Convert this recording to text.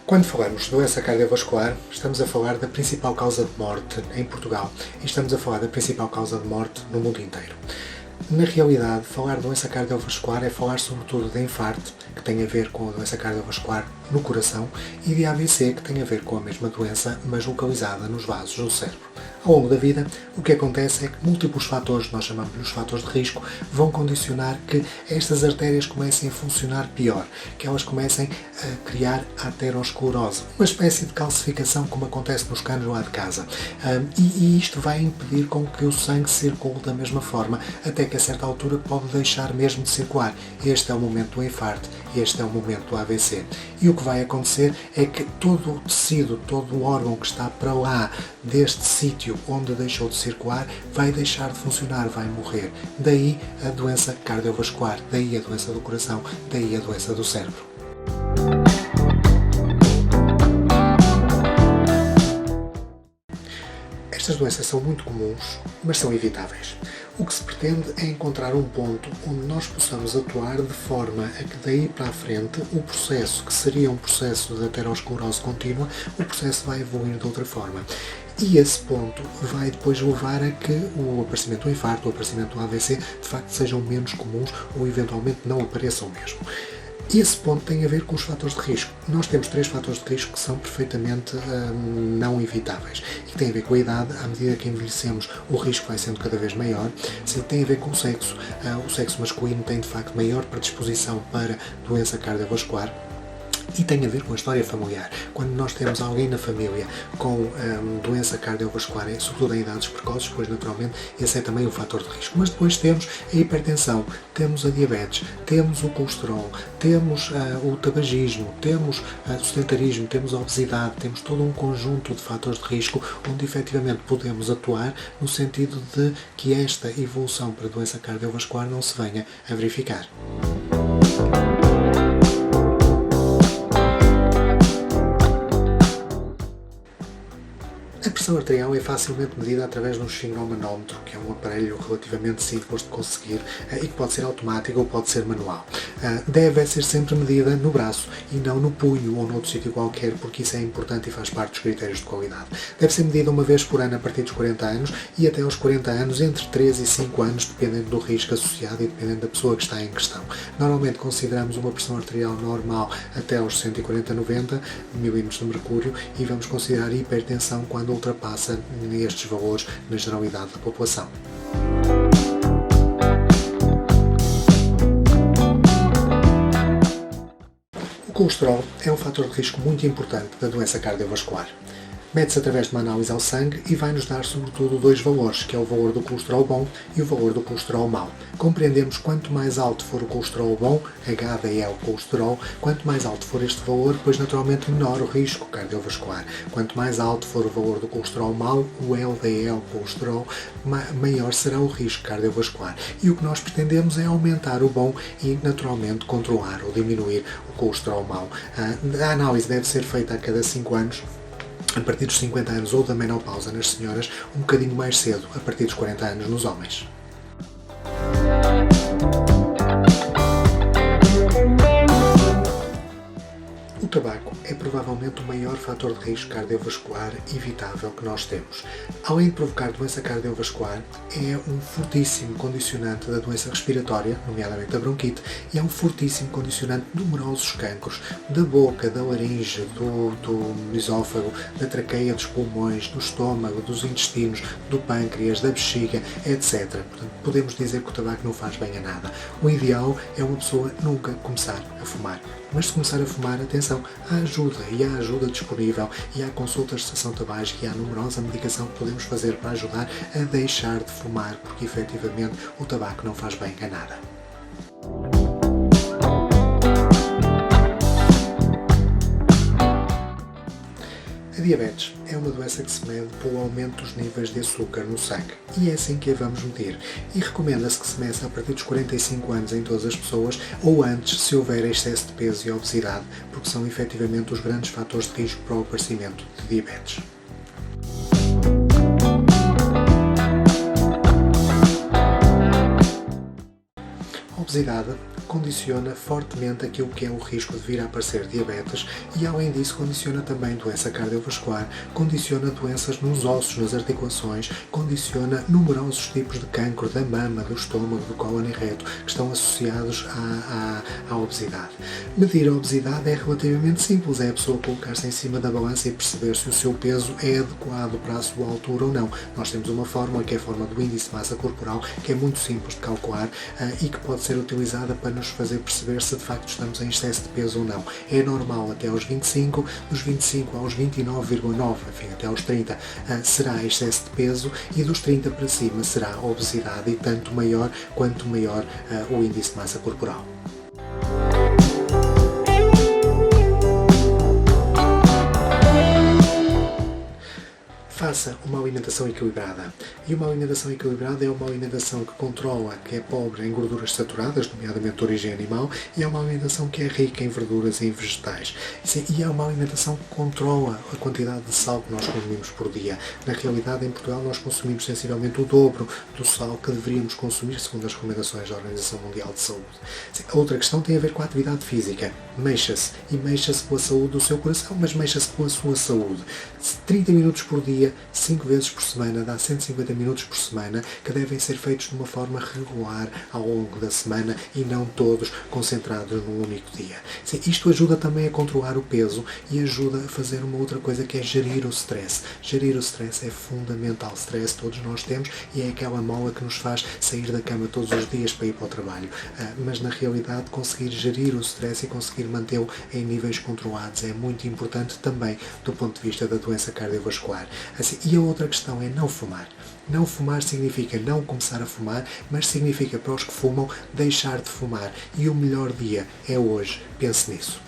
Quando falamos de doença cardiovascular, estamos a falar da principal causa de morte em Portugal e estamos a falar da principal causa de morte no mundo inteiro. Na realidade, falar de doença cardiovascular é falar sobretudo de infarto, que tem a ver com a doença cardiovascular no coração, e de AVC, que tem a ver com a mesma doença, mas localizada nos vasos do cérebro. Ao longo da vida, o que acontece é que múltiplos fatores, nós chamamos-lhe os fatores de risco, vão condicionar que estas artérias comecem a funcionar pior, que elas comecem a criar aterosclerose, uma espécie de calcificação como acontece nos canos lá de casa. E isto vai impedir com que o sangue circule da mesma forma, até que a certa altura pode deixar mesmo de circular. Este é o momento do infarto, este é o momento do AVC. E o que vai acontecer é que todo o tecido, todo o órgão que está para lá deste sítio onde deixou de circular vai deixar de funcionar, vai morrer. Daí a doença cardiovascular, daí a doença do coração, daí a doença do cérebro. Estas doenças são muito comuns, mas são evitáveis. O que se pretende é encontrar um ponto onde nós possamos atuar de forma a que daí para a frente o processo, que seria um processo de aterosclerose contínua, o processo vai evoluir de outra forma. E esse ponto vai depois levar a que o aparecimento do infarto, o aparecimento do AVC, de facto sejam menos comuns ou eventualmente não apareçam mesmo. Esse ponto tem a ver com os fatores de risco. Nós temos 3 fatores de risco que são perfeitamente não evitáveis e que têm a ver com a idade. À medida que envelhecemos, o risco vai sendo cada vez maior. Tem a ver com o sexo. O sexo masculino tem de facto maior predisposição para doença cardiovascular. E tem a ver com a história familiar. Quando nós temos alguém na família com doença cardiovascular, sobretudo em idades precoces, pois naturalmente esse é também um fator de risco. Mas depois temos a hipertensão, temos a diabetes, temos o colesterol, temos o tabagismo, temos o sedentarismo, temos a obesidade, temos todo um conjunto de fatores de risco onde efetivamente podemos atuar no sentido de que esta evolução para a doença cardiovascular não se venha a verificar. A pressão arterial é facilmente medida através de um esfigmomanómetro, que é um aparelho relativamente simples de conseguir e que pode ser automático ou pode ser manual. Deve ser sempre medida no braço e não no punho ou noutro sítio qualquer, porque isso é importante e faz parte dos critérios de qualidade. Deve ser medida uma vez por ano a partir dos 40 anos e até aos 40 anos, entre 3 e 5 anos, dependendo do risco associado e dependendo da pessoa que está em questão. Normalmente consideramos uma pressão arterial normal até aos 140-90 milímetros de mercúrio e vamos considerar hipertensão quando ultrapassa estes valores na generalidade da população. O colesterol é um fator de risco muito importante da doença cardiovascular. Mede-se através de uma análise ao sangue e vai-nos dar sobretudo 2 valores, que é o valor do colesterol bom e o valor do colesterol mau. Compreendemos quanto mais alto for o colesterol bom, HDL colesterol, quanto mais alto for este valor, pois naturalmente menor o risco cardiovascular. Quanto mais alto for o valor do colesterol mau, o LDL colesterol, maior será o risco cardiovascular. E o que nós pretendemos é aumentar o bom e naturalmente controlar ou diminuir o colesterol mau. A análise deve ser feita a cada 5 anos, a partir dos 50 anos ou da menopausa nas senhoras, um bocadinho mais cedo, a partir dos 40 anos nos homens. O tabaco é provavelmente o maior fator de risco cardiovascular evitável que nós temos. Além de provocar doença cardiovascular, é um fortíssimo condicionante da doença respiratória, nomeadamente da bronquite, e é um fortíssimo condicionante de numerosos cancros da boca, da laringe, do esófago, da traqueia, dos pulmões, do estômago, dos intestinos, do pâncreas, da bexiga, etc. Portanto, podemos dizer que o tabaco não faz bem a nada. O ideal é uma pessoa nunca começar a fumar. Mas se começar a fumar, atenção, há ajuda e há ajuda disponível e há consultas de estação tabágica e há numerosa medicação que podemos fazer para ajudar a deixar de fumar, porque efetivamente o tabaco não faz bem a nada. A diabetes é uma doença que se mede pelo aumento dos níveis de açúcar no sangue e é assim que a vamos medir. E recomenda-se que se meça a partir dos 45 anos em todas as pessoas ou antes se houver excesso de peso e obesidade, porque são efetivamente os grandes fatores de risco para o aparecimento de diabetes. A obesidade condiciona fortemente aquilo que é o risco de vir a aparecer diabetes e, além disso, condiciona também doença cardiovascular, condiciona doenças nos ossos, nas articulações, condiciona numerosos tipos de cancro da mama, do estômago, do cólon e reto, que estão associados à obesidade. Medir a obesidade é relativamente simples, é a pessoa colocar-se em cima da balança e perceber se o seu peso é adequado para a sua altura ou não. Nós temos uma fórmula, que é a fórmula do índice de massa corporal, que é muito simples de calcular e que pode ser utilizada para nos fazer perceber se de facto estamos em excesso de peso ou não. É normal até aos 25, dos 25 aos 29,9, enfim, até aos 30 será excesso de peso e dos 30 para cima será obesidade, e tanto maior quanto maior o índice de massa corporal. Faça uma alimentação equilibrada. E uma alimentação equilibrada é uma alimentação que controla, que é pobre em gorduras saturadas, nomeadamente de origem animal, e é uma alimentação que é rica em verduras e em vegetais. E é uma alimentação que controla a quantidade de sal que nós consumimos por dia. Na realidade, em Portugal, nós consumimos sensivelmente o dobro do sal que deveríamos consumir, segundo as recomendações da Organização Mundial de Saúde. A outra questão tem a ver com a atividade física. Mexa-se. E mexa-se pela saúde do seu coração, mas mexa-se pela sua saúde. 30 minutos por dia, 5 vezes por semana, dá 150 minutos por semana, que devem ser feitos de uma forma regular ao longo da semana e não todos concentrados num único dia. Isto ajuda também a controlar o peso e ajuda a fazer uma outra coisa, que é gerir o stress. Gerir o stress é fundamental. Stress todos nós temos e é aquela mola que nos faz sair da cama todos os dias para ir para o trabalho. Mas na realidade conseguir gerir o stress e conseguir mantê-lo em níveis controlados é muito importante também do ponto de vista da doença cardiovascular. E a outra questão é não fumar. Não fumar significa não começar a fumar, mas significa, para os que fumam, deixar de fumar. E o melhor dia é hoje. Pense nisso.